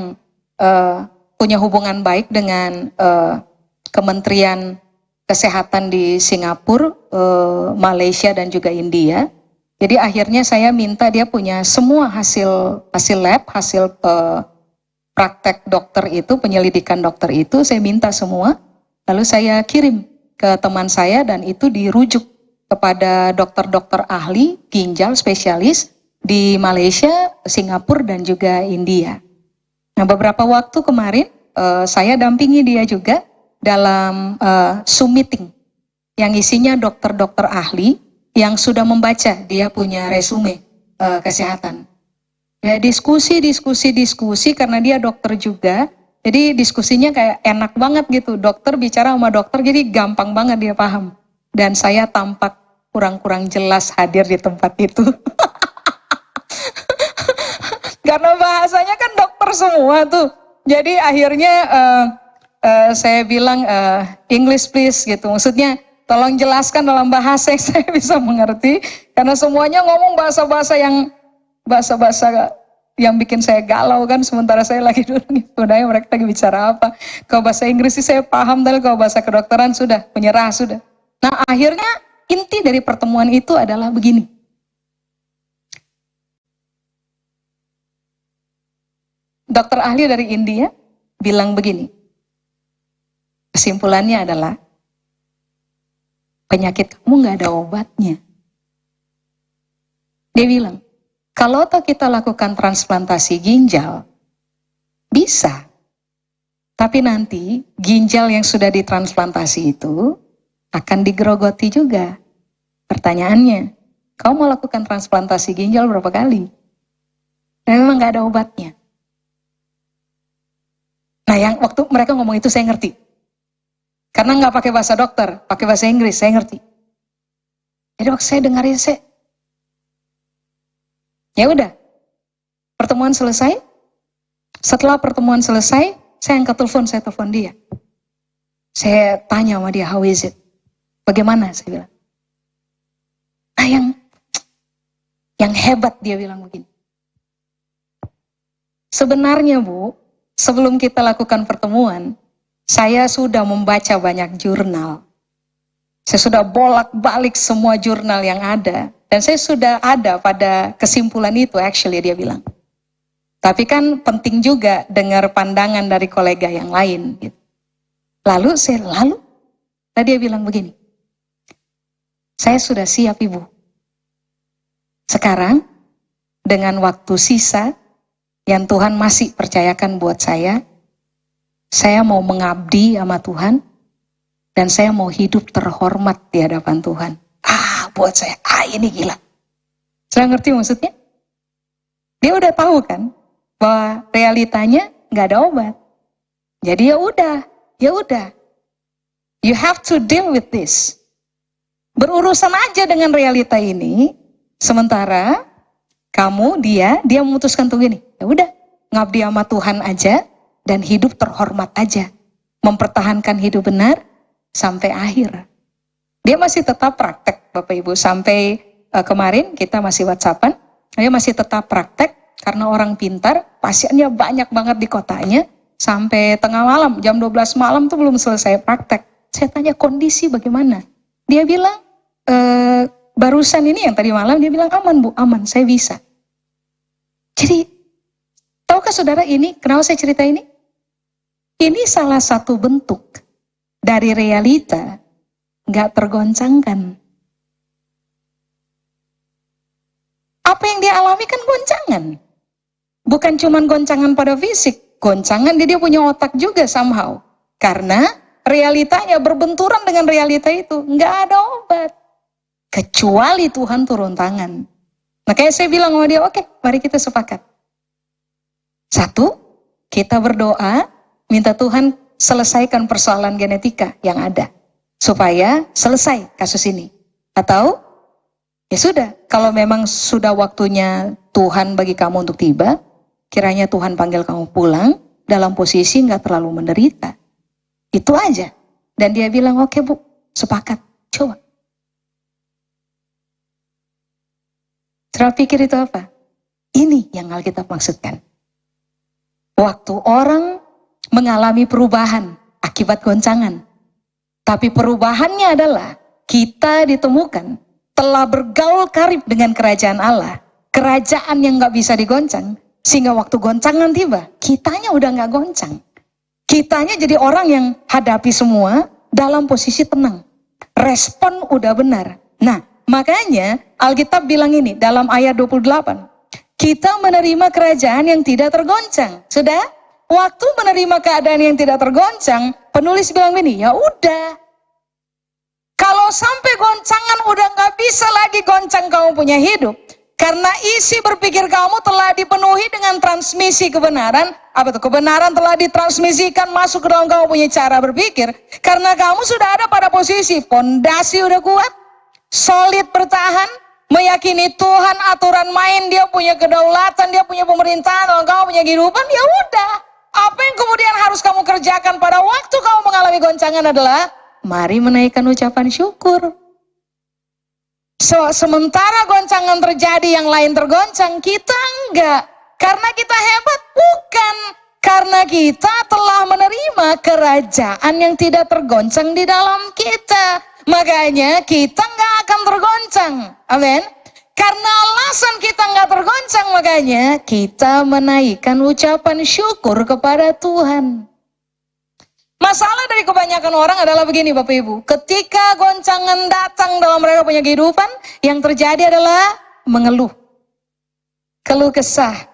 punya hubungan baik dengan Kementerian Kesehatan di Singapura, Malaysia dan juga India. Jadi akhirnya saya minta dia punya semua hasil lab, hasil praktek dokter itu, penyelidikan dokter itu, saya minta semua. Lalu saya kirim ke teman saya dan itu dirujuk kepada dokter-dokter ahli ginjal spesialis di Malaysia, Singapura dan juga India. Nah beberapa waktu kemarin saya dampingi dia juga dalam Zoom meeting yang isinya dokter-dokter ahli yang sudah membaca, dia punya resume kesehatan. Ya diskusi karena dia dokter juga, jadi diskusinya kayak enak banget gitu. Dokter bicara sama dokter, jadi gampang banget dia paham. Dan saya tampak kurang-kurang jelas hadir di tempat itu. Karena bahasanya kan dokter semua tuh. Jadi akhirnya saya bilang English please gitu. Maksudnya tolong jelaskan dalam bahasa yang saya bisa mengerti. Karena semuanya ngomong bahasa-bahasa yang bikin saya galau kan. Sementara saya lagi dulu nih, sebenarnya mereka lagi bicara apa. Kalau bahasa Inggris sih saya paham, tapi kalau bahasa kedokteran sudah, menyerah sudah. Nah akhirnya inti dari pertemuan itu adalah begini. Dokter ahli dari India bilang begini, kesimpulannya adalah penyakit kamu nggak ada obatnya. Dia bilang, kalau toh kita lakukan transplantasi ginjal, bisa. Tapi nanti ginjal yang sudah ditransplantasi itu akan digerogoti juga. Pertanyaannya, kamu mau lakukan transplantasi ginjal berapa kali? Dan memang nggak ada obatnya. Nah yang waktu mereka ngomong itu saya ngerti. Karena nggak pakai bahasa dokter, pakai bahasa Inggris, saya ngerti. Jadi waktu saya dengarin, ya udah, pertemuan selesai. Setelah pertemuan selesai, saya angkat telepon, saya telepon dia. Saya tanya sama dia, how is it? Bagaimana? Saya bilang. Nah yang hebat dia bilang begini. Sebenarnya Bu, sebelum kita lakukan pertemuan, saya sudah membaca banyak jurnal. Saya sudah bolak-balik semua jurnal yang ada. Dan saya sudah ada pada kesimpulan itu, actually dia bilang. Tapi kan penting juga dengar pandangan dari kolega yang lain. Gitu. Lalu dia bilang begini, saya sudah siap Ibu. Sekarang dengan waktu sisa yang Tuhan masih percayakan buat saya mau mengabdi sama Tuhan, dan saya mau hidup terhormat di hadapan Tuhan. Buat saya, ini gila. Saya ngerti maksudnya? Dia udah tahu kan, bahwa realitanya nggak ada obat. Jadi ya udah. You have to deal with this. Berurusan aja dengan realita ini, sementara dia memutuskan tuh gini, ya udah, ngabdi sama Tuhan aja, dan hidup terhormat aja. Mempertahankan hidup benar, sampai akhir. Dia masih tetap praktek, Bapak Ibu, sampai kemarin kita masih WhatsAppan, dia masih tetap praktek, karena orang pintar, pasiennya banyak banget di kotanya, sampai tengah malam, jam 12 malam tuh belum selesai praktek. Saya tanya kondisi bagaimana? Dia bilang, barusan ini yang tadi malam, dia bilang aman Bu, aman, saya bisa. Jadi, tahukah saudara ini, kenapa saya cerita ini? Ini salah satu bentuk dari realita nggak tergoncangkan. Apa yang dia alami kan goncangan. Bukan cuma goncangan pada fisik, goncangan dia punya otak juga somehow. Karena realitanya berbenturan dengan realita itu, nggak ada obat. Kecuali Tuhan turun tangan. Makanya saya bilang sama dia, oke, mari kita sepakat. Satu, kita berdoa, minta Tuhan selesaikan persoalan genetika yang ada. Supaya selesai kasus ini. Atau, ya sudah, kalau memang sudah waktunya Tuhan bagi kamu untuk tiba, kiranya Tuhan panggil kamu pulang dalam posisi nggak terlalu menderita. Itu aja. Dan dia bilang, oke Bu, sepakat, coba. Saudara pikir itu apa? Ini yang Alkitab maksudkan. Waktu orang mengalami perubahan akibat goncangan. Tapi perubahannya adalah kita ditemukan telah bergaul karib dengan kerajaan Allah. Kerajaan yang nggak bisa digoncang. Sehingga waktu goncangan tiba, kitanya udah nggak goncang. Kitanya jadi orang yang hadapi semua dalam posisi tenang. Respon udah benar. Nah, makanya Alkitab bilang ini dalam ayat 28. Kita menerima kerajaan yang tidak tergoncang. Sudah? Waktu menerima keadaan yang tidak tergoncang, penulis bilang gini, ya udah. Kalau sampai goncangan udah nggak bisa lagi goncang kamu punya hidup. Karena isi berpikir kamu telah dipenuhi dengan transmisi kebenaran. Apa itu? Kebenaran telah ditransmisikan masuk ke dalam kamu punya cara berpikir. Karena kamu sudah ada pada posisi fondasi udah kuat, solid bertahan, meyakini Tuhan aturan main, dia punya kedaulatan, dia punya pemerintahan, dalam kamu punya kehidupan, ya udah. Apa yang kemudian harus kamu kerjakan pada waktu kamu mengalami goncangan adalah mari menaikkan ucapan syukur. Sementara goncangan terjadi, yang lain tergoncang, kita enggak. Karena kita hebat? Bukan. Karena kita telah menerima kerajaan yang tidak tergoncang di dalam kita. Makanya kita enggak akan tergoncang. Amin. Karena alasan kita enggak tergoncang, makanya kita menaikkan ucapan syukur kepada Tuhan. Masalah dari kebanyakan orang adalah begini Bapak Ibu. Ketika goncangan datang dalam mereka punya kehidupan, yang terjadi adalah mengeluh. Keluh kesah.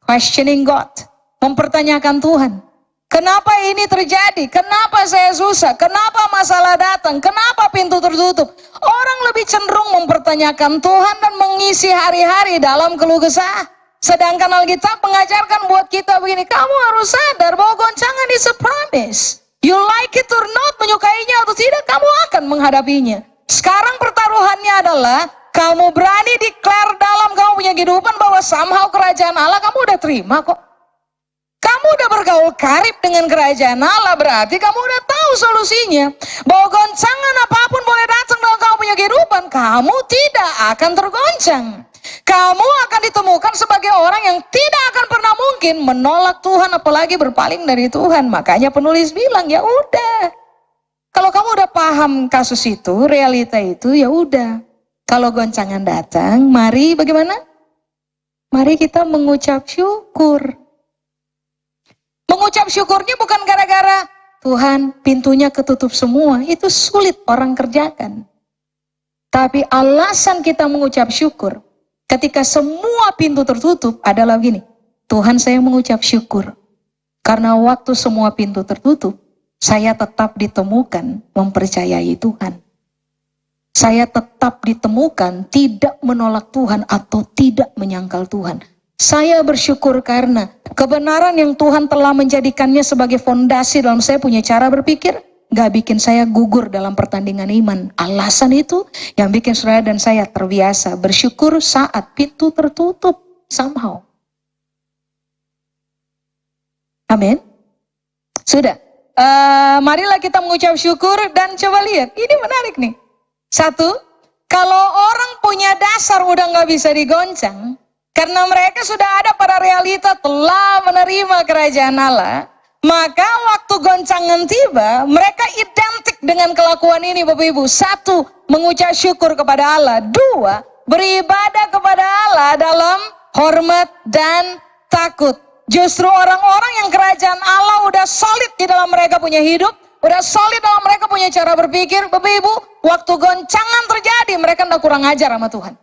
Questioning God. Mempertanyakan Tuhan. Kenapa ini terjadi? Kenapa saya susah? Kenapa masalah datang? Kenapa pintu tertutup? Orang lebih cenderung mempertanyakan Tuhan dan mengisi hari-hari dalam keluh kesah. Sedangkan Alkitab mengajarkan buat kita begini, kamu harus sadar bahwa goncangan is a promise. You like it or not, menyukainya atau tidak, kamu akan menghadapinya. Sekarang pertaruhannya adalah, kamu berani declare dalam kamu punya kehidupan bahwa somehow kerajaan Allah kamu udah terima kok. Kamu udah bergaul karib dengan kerajaan Allah, berarti kamu udah tahu solusinya. Bahwa goncangan apapun boleh datang dalam kamu punya kehidupan, kamu tidak akan tergoncang. Kamu akan ditemukan sebagai orang yang tidak akan pernah mungkin menolak Tuhan, apalagi berpaling dari Tuhan. Makanya penulis bilang, ya udah. Kalau kamu udah paham kasus itu, realita itu, ya udah. Kalau goncangan datang, mari bagaimana? Mari kita mengucap syukur. Mengucap syukurnya bukan gara-gara Tuhan pintunya ketutup semua. Itu sulit orang kerjakan. Tapi alasan kita mengucap syukur ketika semua pintu tertutup adalah begini. Tuhan, saya mengucap syukur. Karena waktu semua pintu tertutup, saya tetap ditemukan mempercayai Tuhan. Saya tetap ditemukan tidak menolak Tuhan atau tidak menyangkal Tuhan. Saya bersyukur karena kebenaran yang Tuhan telah menjadikannya sebagai fondasi dalam saya punya cara berpikir, gak bikin saya gugur dalam pertandingan iman. Alasan itu yang bikin saudara dan saya terbiasa bersyukur saat pintu tertutup somehow. Amin. Sudah. Marilah kita mengucap syukur dan coba lihat. Ini menarik nih. Satu, kalau orang punya dasar udah gak bisa digoncang, karena mereka sudah ada pada realita telah menerima kerajaan Allah, maka waktu goncangan tiba, mereka identik dengan kelakuan ini Bapak Ibu. Satu, mengucap syukur kepada Allah. Dua, beribadah kepada Allah dalam hormat dan takut. Justru orang-orang yang kerajaan Allah udah solid di dalam mereka punya hidup, udah solid dalam mereka punya cara berpikir, Bapak Ibu, waktu goncangan terjadi, mereka tidak kurang ajar sama Tuhan.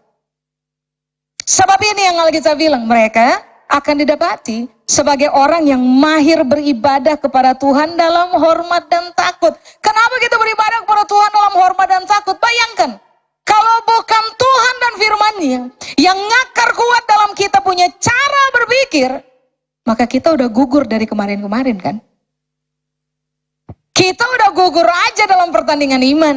Sebab ini yang Alkitab bilang, mereka akan didapati sebagai orang yang mahir beribadah kepada Tuhan dalam hormat dan takut. Kenapa kita beribadah kepada Tuhan dalam hormat dan takut? Bayangkan, kalau bukan Tuhan dan firman-Nya yang ngakar kuat dalam kita punya cara berpikir, maka kita udah gugur dari kemarin-kemarin kan? Kita udah gugur aja dalam pertandingan iman.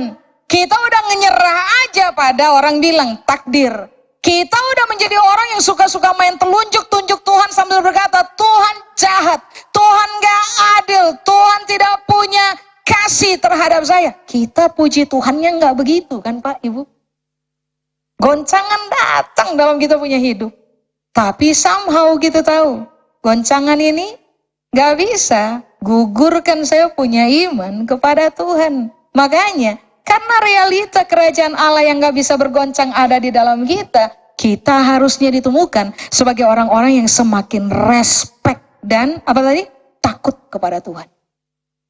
Kita udah menyerah aja pada orang bilang takdir. Kita udah menjadi orang yang suka-suka main telunjuk-tunjuk Tuhan sambil berkata, Tuhan jahat, Tuhan gak adil, Tuhan tidak punya kasih terhadap saya. Kita puji Tuhannya gak begitu kan Pak, Ibu? Goncangan datang dalam kita punya hidup. Tapi somehow kita tahu, goncangan ini gak bisa gugurkan saya punya iman kepada Tuhan. Makanya, karena realita kerajaan Allah yang gak bisa bergoncang ada di dalam kita, kita harusnya ditemukan sebagai orang-orang yang semakin respect dan apa tadi? Takut kepada Tuhan.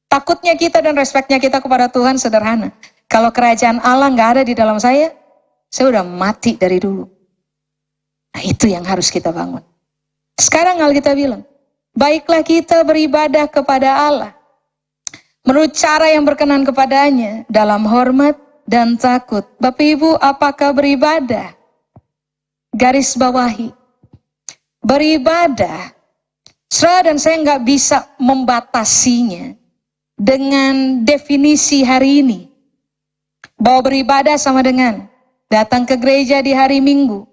Takutnya kita dan respectnya kita kepada Tuhan sederhana. Kalau kerajaan Allah gak ada di dalam saya udah mati dari dulu. Nah, itu yang harus kita bangun. Sekarang Alkitab bilang, baiklah kita beribadah kepada Allah menurut cara yang berkenan kepadanya dalam hormat dan takut. Bapak Ibu, apakah beribadah? Garis bawahi. Beribadah, saudara dan saya nggak bisa membatasinya dengan definisi hari ini. Bahwa beribadah sama dengan datang ke gereja di hari Minggu,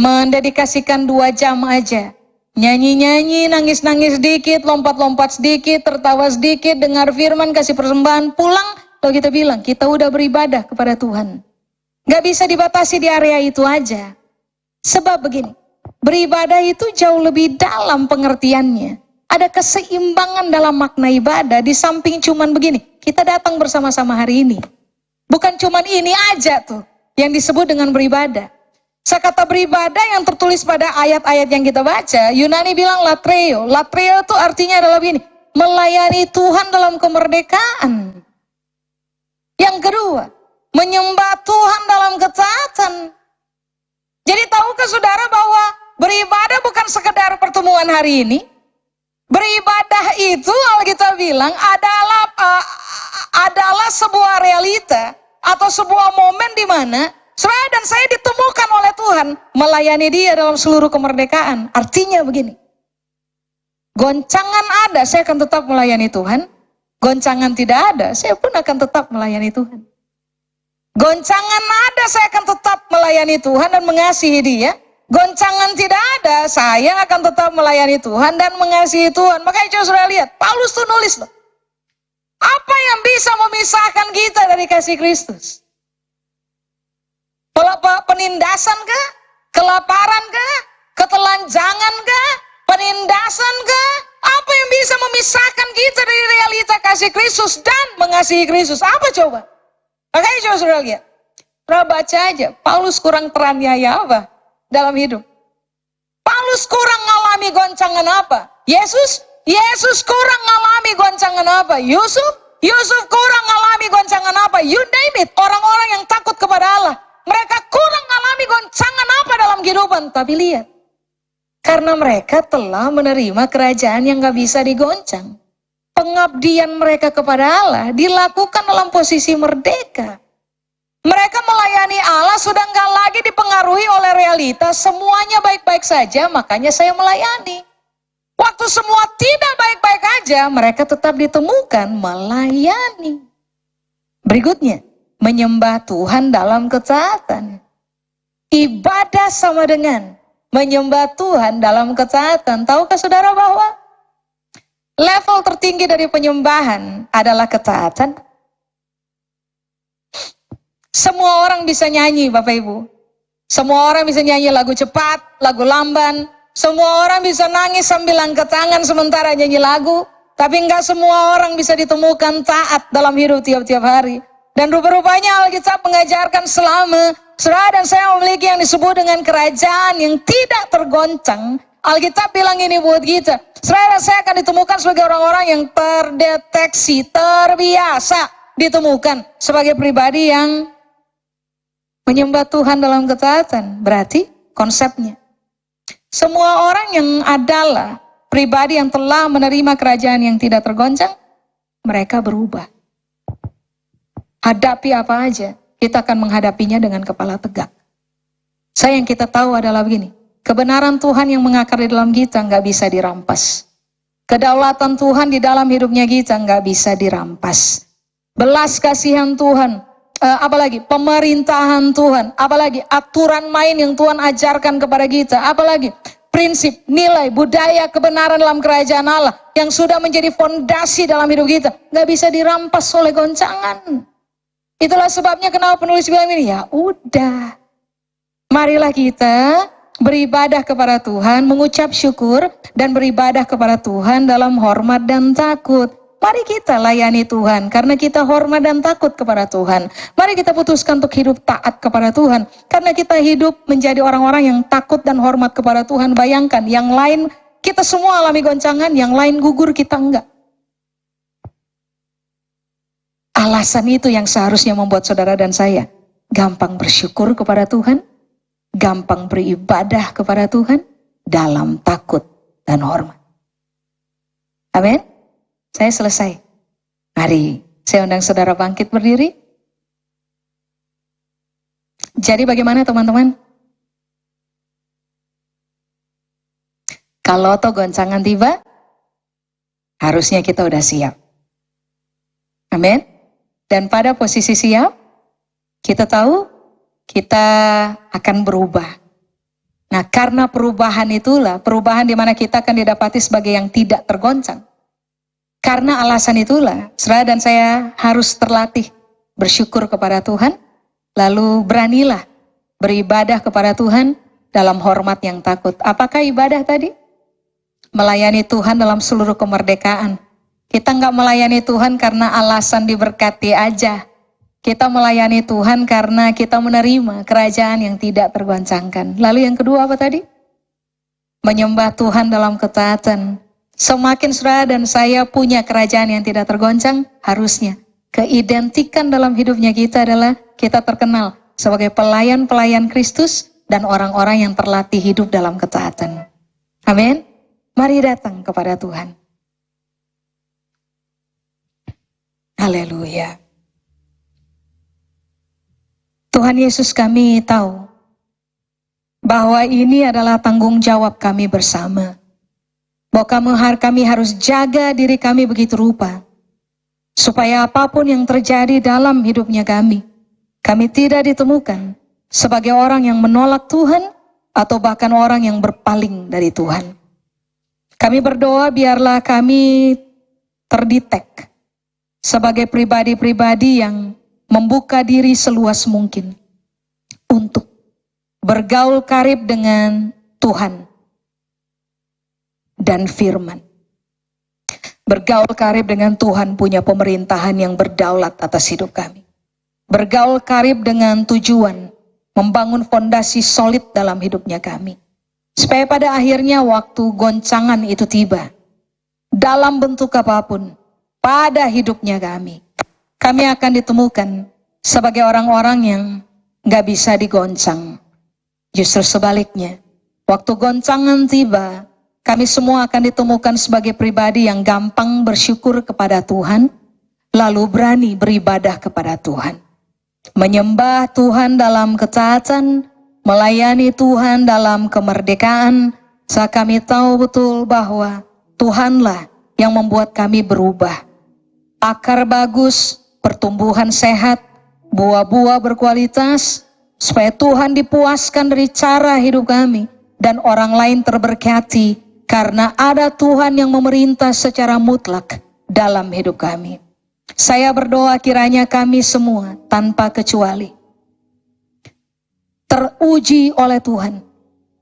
mendedikasikan 2 jam aja, nyanyi-nyanyi, nangis-nangis sedikit, lompat-lompat sedikit, tertawa sedikit, dengar firman, kasih persembahan, pulang, lalu kita bilang, kita udah beribadah kepada Tuhan. Gak bisa dibatasi di area itu aja. Sebab begini, beribadah itu jauh lebih dalam pengertiannya. Ada keseimbangan dalam makna ibadah, di samping cuman begini, kita datang bersama-sama hari ini. Bukan cuman ini aja tuh, yang disebut dengan beribadah. Kata beribadah yang tertulis pada ayat-ayat yang kita baca, Yunani bilang latreo. Latreo itu artinya adalah begini, melayani Tuhan dalam kemerdekaan. Yang kedua, menyembah Tuhan dalam ketaatan. Jadi tahukah saudara bahwa beribadah bukan sekedar pertemuan hari ini? Beribadah itu Alkitab bilang adalah sebuah realita atau sebuah momen di mana saudara dan saya ditemukan oleh Tuhan melayani Dia dalam seluruh kemerdekaan. Artinya begini, goncangan ada, saya akan tetap melayani Tuhan. Goncangan tidak ada, saya pun akan tetap melayani Tuhan. Goncangan ada, saya akan tetap melayani Tuhan dan mengasihi Dia. Goncangan tidak ada, saya akan tetap melayani Tuhan dan mengasihi Tuhan. Makanya coba saudara lihat, Paulus tuh nulis loh. Apa yang bisa memisahkan kita dari kasih Kristus? Penindasan kah? Kelaparan kah? Ketelanjangan kah? Penindasan kah? Apa yang bisa memisahkan kita dari realita kasih Kristus dan mengasihi Kristus? Apa coba? Makanya coba saudara lihat. Saudara baca aja, Paulus kurang teraniaya apa dalam hidup? Paulus kurang ngalami goncangan apa? Yesus kurang ngalami goncangan apa? Yusuf kurang ngalami goncangan apa? You name it, orang-orang yang takut kepada Allah. Mereka kurang ngalami goncangan apa dalam kehidupan? Tapi lihat, karena mereka telah menerima kerajaan yang gak bisa digoncang. Pengabdian mereka kepada Allah dilakukan dalam posisi merdeka. Mereka melayani Allah sudah nggak lagi dipengaruhi oleh realitas, semuanya baik-baik saja, makanya saya melayani. Waktu semua tidak baik-baik aja, mereka tetap ditemukan melayani. Berikutnya, menyembah Tuhan dalam ketaatan. Ibadah sama dengan menyembah Tuhan dalam ketaatan. Tahukah saudara bahwa level tertinggi dari penyembahan adalah ketaatan? Semua orang bisa nyanyi, Bapak Ibu. Semua orang bisa nyanyi lagu cepat, lagu lamban. Semua orang bisa nangis sambil angkat tangan sementara nyanyi lagu. Tapi enggak semua orang bisa ditemukan taat dalam hidup tiap-tiap hari. Dan rupa-rupanya Alkitab mengajarkan selama saudara dan saya memiliki yang disebut dengan kerajaan yang tidak tergoncang. Alkitab bilang ini buat kita. Saudara dan saya akan ditemukan sebagai orang-orang yang terdeteksi, terbiasa ditemukan sebagai pribadi yang menyembah Tuhan dalam ketaatan. Berarti konsepnya, semua orang yang adalah pribadi yang telah menerima kerajaan yang tidak tergoncang, mereka berubah. Hadapi apa aja, kita akan menghadapinya dengan kepala tegak. Yang kita tahu adalah begini, kebenaran Tuhan yang mengakar di dalam kita nggak bisa dirampas. Kedaulatan Tuhan di dalam hidupnya kita nggak bisa dirampas. Belas kasihan Tuhan, apalagi pemerintahan Tuhan, apalagi aturan main yang Tuhan ajarkan kepada kita, apalagi prinsip, nilai, budaya, kebenaran dalam kerajaan Allah yang sudah menjadi fondasi dalam hidup kita, nggak bisa dirampas oleh goncangan. Itulah sebabnya kenapa penulis bilang ini, ya udah, marilah kita beribadah kepada Tuhan, mengucap syukur dan beribadah kepada Tuhan dalam hormat dan takut. Mari kita layani Tuhan karena kita hormat dan takut kepada Tuhan. Mari kita putuskan untuk hidup taat kepada Tuhan karena kita hidup menjadi orang-orang yang takut dan hormat kepada Tuhan. Bayangkan, yang lain kita semua alami goncangan, yang lain gugur, kita enggak. Alasan itu yang seharusnya membuat saudara dan saya gampang bersyukur kepada Tuhan, gampang beribadah kepada Tuhan dalam takut dan hormat. Amin. Saya selesai. Mari saya undang saudara bangkit berdiri. Jadi bagaimana teman-teman? Kalau toh goncangan tiba, harusnya kita udah siap. Amin. Dan pada posisi siap, kita tahu kita akan berubah. Nah, karena perubahan itulah, perubahan di mana kita akan didapati sebagai yang tidak tergoncang. Karena alasan itulah, saudara dan saya harus terlatih bersyukur kepada Tuhan, lalu beranilah beribadah kepada Tuhan dalam hormat yang takut. Apakah ibadah tadi? Melayani Tuhan dalam seluruh kemerdekaan. Kita nggak melayani Tuhan karena alasan diberkati aja. Kita melayani Tuhan karena kita menerima kerajaan yang tidak tergoncangkan. Lalu yang kedua apa tadi? Menyembah Tuhan dalam ketaatan. Semakin saudara dan saya punya kerajaan yang tidak tergoncang, harusnya keidentikan dalam hidupnya kita adalah kita terkenal sebagai pelayan-pelayan Kristus dan orang-orang yang terlatih hidup dalam ketaatan. Amin. Mari datang kepada Tuhan. Haleluya. Tuhan Yesus, kami tahu bahwa ini adalah tanggung jawab kami bersama. Bahwa kami harus jaga diri kami begitu rupa, supaya apapun yang terjadi dalam hidupnya kami tidak ditemukan sebagai orang yang menolak Tuhan, atau bahkan orang yang berpaling dari Tuhan. Kami berdoa biarlah kami terdetek sebagai pribadi-pribadi yang membuka diri seluas mungkin untuk bergaul karib dengan Tuhan dan firman. Bergaul karib dengan Tuhan punya pemerintahan yang berdaulat atas hidup kami. bergaul karib dengan tujuan membangun fondasi solid dalam hidupnya kami. Supaya pada akhirnya waktu goncangan itu tiba, dalam bentuk apapun, pada hidupnya kami akan ditemukan sebagai orang-orang yang gak bisa digoncang. Justru sebaliknya, waktu goncangan tiba, kami semua akan ditemukan sebagai pribadi yang gampang bersyukur kepada Tuhan, lalu berani beribadah kepada Tuhan. Menyembah Tuhan dalam ketaatan, melayani Tuhan dalam kemerdekaan, saat kami tahu betul bahwa Tuhanlah yang membuat kami berubah. Akar bagus, pertumbuhan sehat, buah-buah berkualitas, supaya Tuhan dipuaskan dari cara hidup kami, dan orang lain terberkati, karena ada Tuhan yang memerintah secara mutlak dalam hidup kami. Saya berdoa kiranya kami semua tanpa kecuali teruji oleh Tuhan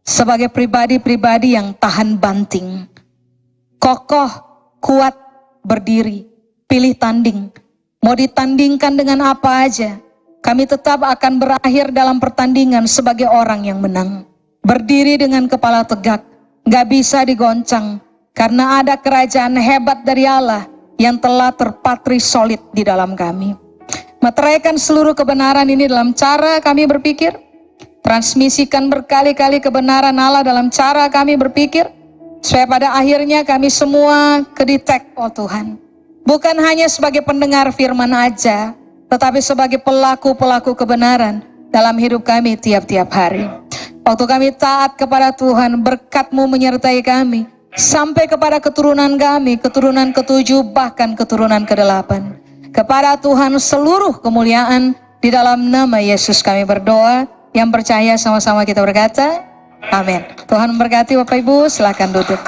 sebagai pribadi-pribadi yang tahan banting, kokoh, kuat, berdiri, pilih tanding. Mau ditandingkan dengan apa aja, kami tetap akan berakhir dalam pertandingan sebagai orang yang menang. Berdiri dengan kepala tegak, gak bisa digoncang, karena ada kerajaan hebat dari Allah yang telah terpatri solid di dalam kami. Meteraikan seluruh kebenaran ini dalam cara kami berpikir, transmisikan berkali-kali kebenaran Allah dalam cara kami berpikir, supaya pada akhirnya kami semua kedetek, oh Tuhan, bukan hanya sebagai pendengar firman aja, tetapi sebagai pelaku-pelaku kebenaran dalam hidup kami tiap-tiap hari. Waktu kami taat kepada Tuhan, berkat-Mu menyertai kami, sampai kepada keturunan kami, keturunan ke-7, bahkan keturunan ke-8. Kepada Tuhan seluruh kemuliaan, di dalam nama Yesus kami berdoa. Yang percaya sama-sama kita berkata, amin. Tuhan memberkati Bapak Ibu, silakan duduk.